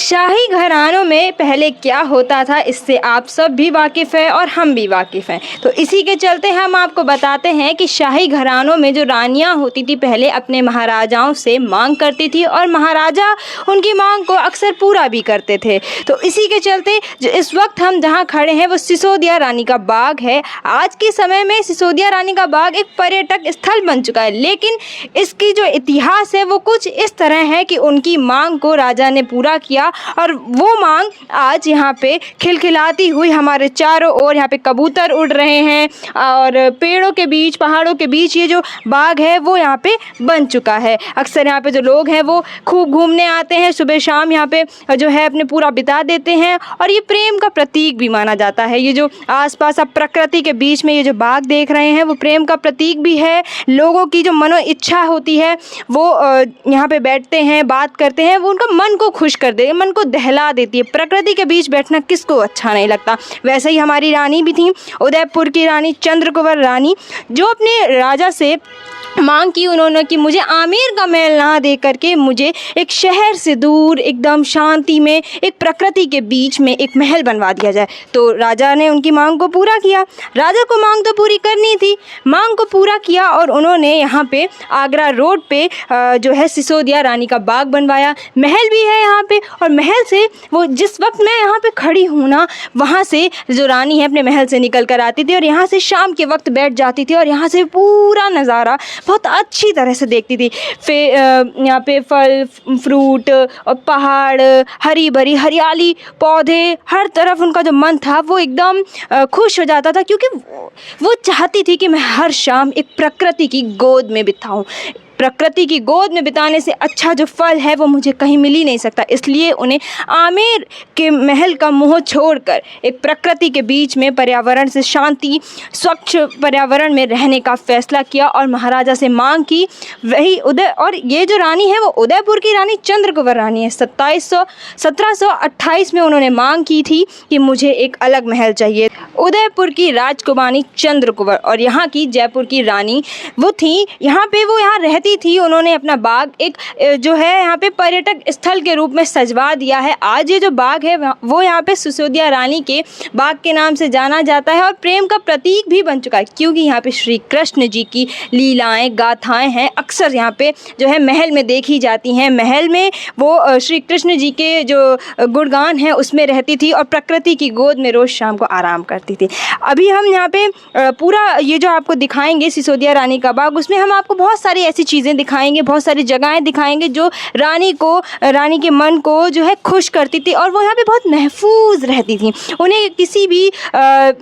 शाही घरानों में पहले क्या होता था, इससे आप सब भी वाकिफ़ हैं और हम भी वाकिफ़ हैं। तो इसी के चलते हम आपको बताते हैं कि शाही घरानों में जो रानियां होती थी पहले अपने महाराजाओं से मांग करती थी और महाराजा उनकी मांग को अक्सर पूरा भी करते थे। तो इसी के चलते जो इस वक्त हम जहां खड़े हैं वो सिसोदिया रानी का बाग है। आज के समय में सिसोदिया रानी का बाग एक पर्यटक स्थल बन चुका है, लेकिन इसकी जो इतिहास है वो कुछ इस तरह है कि उनकी मांग को राजा ने पूरा किया और वो मांग आज यहाँ पे खिलखिलाती हुई हमारे चारों ओर यहाँ पे कबूतर उड़ रहे हैं और पेड़ों के बीच, पहाड़ों के बीच ये जो बाग है वो यहाँ पे बन चुका है। अक्सर यहाँ पे जो लोग हैं वो खूब घूमने आते हैं, सुबह शाम यहाँ पे जो है अपने पूरा बिता देते हैं और ये प्रेम का प्रतीक भी माना जाता है। ये जो आसपास आप प्रकृति के बीच में ये जो बाग देख रहे हैं वो प्रेम का प्रतीक भी है। लोगों की जो मनो इच्छा होती है वो यहाँ पे बैठते हैं, बात करते हैं, वो उनका मन को खुश कर दे, मन को दहला देती है। प्रकृति के बीच बैठना किसको अच्छा नहीं लगता। वैसे ही हमारी रानी भी थी, उदयपुर की रानी चंद्रकुंवर रानी, जो अपने राजा से मांग की उन्होंने कि मुझे आमेर का महल ना दे करके मुझे एक शहर से दूर एकदम शांति में एक प्रकृति के बीच में एक महल बनवा दिया जाए। तो राजा ने उनकी मांग को पूरा किया। राजा को मांग तो पूरी करनी थी, मांग को पूरा किया और उन्होंने यहाँ पे आगरा रोड पे जो है सिसोदिया रानी का बाग बनवाया। महल भी है यहाँ पे और महल से वो जिस वक्त मैं यहाँ पे खड़ी हूँ ना, वहाँ से जो रानी है अपने महल से निकल कर आती थी और यहाँ से शाम के वक्त बैठ जाती थी और यहाँ से पूरा नज़ारा बहुत अच्छी तरह से देखती थी। फिर यहाँ पे फल फ्रूट और पहाड़, हरी भरी हरियाली, पौधे, हर तरफ उनका जो मन था वो एकदम खुश हो जाता था, क्योंकि वो चाहती थी कि मैं हर शाम एक प्रकृति की गोद में बिताऊं। प्रकृति की गोद में बिताने से अच्छा जो फल है वो मुझे कहीं मिल ही नहीं सकता। इसलिए उन्हें आमेर के महल का मोह छोड़कर एक प्रकृति के बीच में पर्यावरण से शांति, स्वच्छ पर्यावरण में रहने का फैसला किया और महाराजा से मांग की। वही और ये जो रानी है वो उदयपुर की रानी चंद्रकुंवर रानी है। 1728 में उन्होंने मांग की थी कि मुझे एक अलग महल चाहिए। उदयपुर की राजकुमारी चंद्रकुंवर और यहाँ की जयपुर की रानी वो थी। यहाँ पे वो यहाँ रहती थी। उन्होंने अपना बाग एक जो है यहाँ पे पर्यटक स्थल के रूप में सजवा दिया है। आज ये जो बाग है वो यहाँ पे सिसोदिया रानी के बाग के नाम से जाना जाता है और प्रेम का प्रतीक भी बन चुका है, क्योंकि यहाँ पे श्री कृष्ण जी की लीलाएं, गाथाएं हैं, अक्सर यहाँ पे जो है महल में देखी जाती हैं। महल में वो श्री कृष्ण जी के जो गुणगान हैं उसमें रहती थी और प्रकृति की गोद में रोज़ शाम को आराम करती थी। अभी हम यहाँ पे पूरा ये जो आपको दिखाएंगे सिसोदिया रानी का बाग, उसमें हम आपको बहुत सारी ऐसी चीज़ें दिखाएंगे, बहुत सारी जगहें दिखाएंगे जो रानी के मन को जो है खुश करती थी और वो यहाँ पे बहुत महफूज रहती थी। उन्हें किसी भी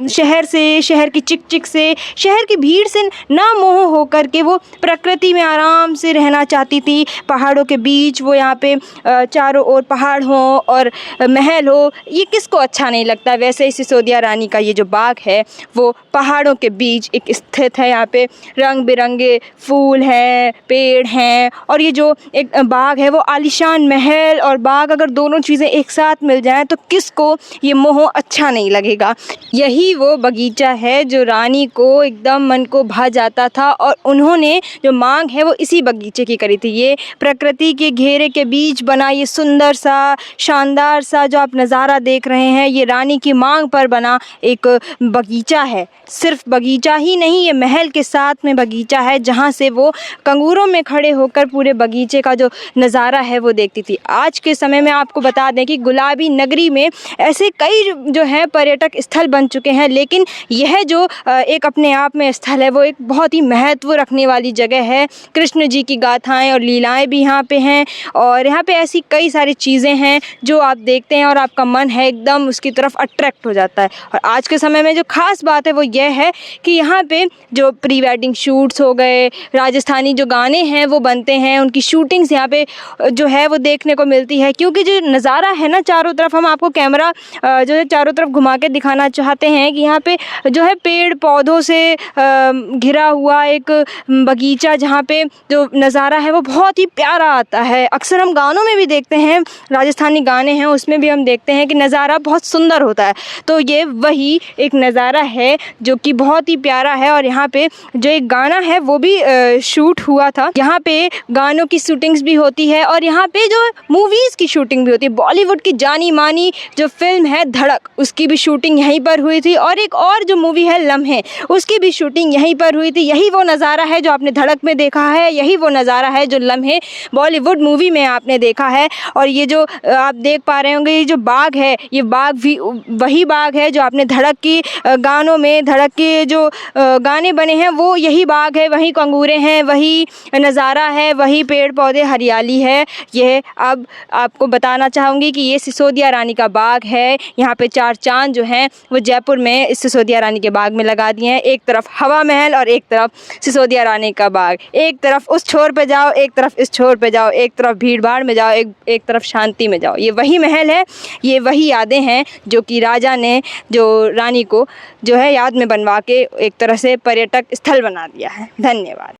शहर से, शहर की चिक चिक से, शहर की भीड़ से ना मोह हो करके वो प्रकृति में आराम से रहना चाहती थी। पहाड़ों के बीच वो यहाँ पे चारों ओर पहाड़ हो और महल हो, ये किसको अच्छा नहीं लगता। वैसे ही सिसोदिया रानी का ये जो बाग है वो पहाड़ों के बीच एक स्थित है। यहाँ पे रंग बिरंगे फूल हैं, पेड़ हैं और ये जो एक बाग है वो आलीशान महल और बाग, अगर दोनों चीज़ें एक साथ मिल जाएं तो किसको ये मोह अच्छा नहीं लगेगा। यही वो बगीचा है जो रानी को एकदम मन को भा जाता था और उन्होंने जो मांग है वो इसी बगीचे की करी थी। ये प्रकृति के घेरे के बीच बना ये सुंदर सा, शानदार सा जो आप नज़ारा देख रहे हैं, ये रानी की मांग पर बना एक बगीचा है। सिर्फ बगीचा ही नहीं, ये महल के साथ में बगीचा है जहाँ से वो कंगूरों में खड़े होकर पूरे बगीचे का जो नज़ारा है वो देखती थी। आज के समय में आपको बता दें कि गुलाबी नगरी में ऐसे कई जो हैं पर्यटक स्थल बन चुके हैं, लेकिन यह जो एक अपने आप में स्थल है वो एक बहुत ही महत्व रखने वाली जगह है। कृष्ण जी की गाथाएं और लीलाएं भी यहाँ पे हैं और यहाँ पे ऐसी कई सारी चीज़ें हैं जो आप देखते हैं और आपका मन है एकदम उसकी तरफ अट्रैक्ट हो जाता है। और आज के समय में जो ख़ास बात है वो यह है कि यहाँ पे जो प्री वेडिंग शूट्स हो गए, राजस्थानी जो गाने हैं वो बनते हैं, उनकी शूटिंग्स यहाँ पे जो है वो देखने को मिलती है। क्योंकि जो नज़ारा है ना चारों तरफ, हम आपको कैमरा जो है चारों तरफ घुमा के दिखाना चाहते हैं कि यहाँ पे जो है पेड़ पौधों से घिरा हुआ एक बगीचा, जहाँ पे जो नज़ारा है वो बहुत ही प्यारा आता है। अक्सर हम गानों में भी देखते हैं, राजस्थानी गाने हैं उसमें भी हम देखते हैं कि नज़ारा बहुत सुंदर होता है। तो ये वही एक नज़ारा है जो कि बहुत ही प्यारा है और यहाँ पे जो एक गाना है वो भी शूट हुआ था। यहाँ पे गानों की शूटिंग्स भी होती है और यहाँ पे जो मूवीज़ की शूटिंग भी होती है। बॉलीवुड की जानी मानी जो फिल्म है धड़क, उसकी भी शूटिंग यहीं पर हुई थी और एक और जो मूवी है लम्हे, उसकी भी शूटिंग यहीं पर हुई थी। यही वो नज़ारा है जो आपने धड़क में देखा है, यही वो नज़ारा है जो लम्हे बॉलीवुड मूवी में आपने देखा है। और ये जो आप देख पा रहे होंगे, ये जो बाग है, ये बाग भी वही बाग है जो आपने धड़क की गानों में, धड़क के जो गाने बने हैं वो यही बाग है, वही कंगूरे हैं, वही नज़ारा है, वही पेड़ पौधे हरियाली है। ये अब आपको बताना चाहूँगी कि ये सिसोदिया रानी का बाग है। यहाँ पे 4 चांद जो हैं वो जयपुर में इस सिसोदिया रानी के बाग में लगा दिए हैं। एक तरफ हवा महल और एक तरफ सिसोदिया रानी का बाग। एक तरफ उस छोर पे जाओ, एक तरफ इस छोर पे जाओ, एक तरफ भीड़ भाड़ में जाओ, एक तरफ शांति में जाओ। ये वही महल है, ये वही यादें हैं जो कि राजा ने जो रानी को जो है याद में बनवा के एक तरह से पर्यटक स्थल बना दिया है। धन्यवाद।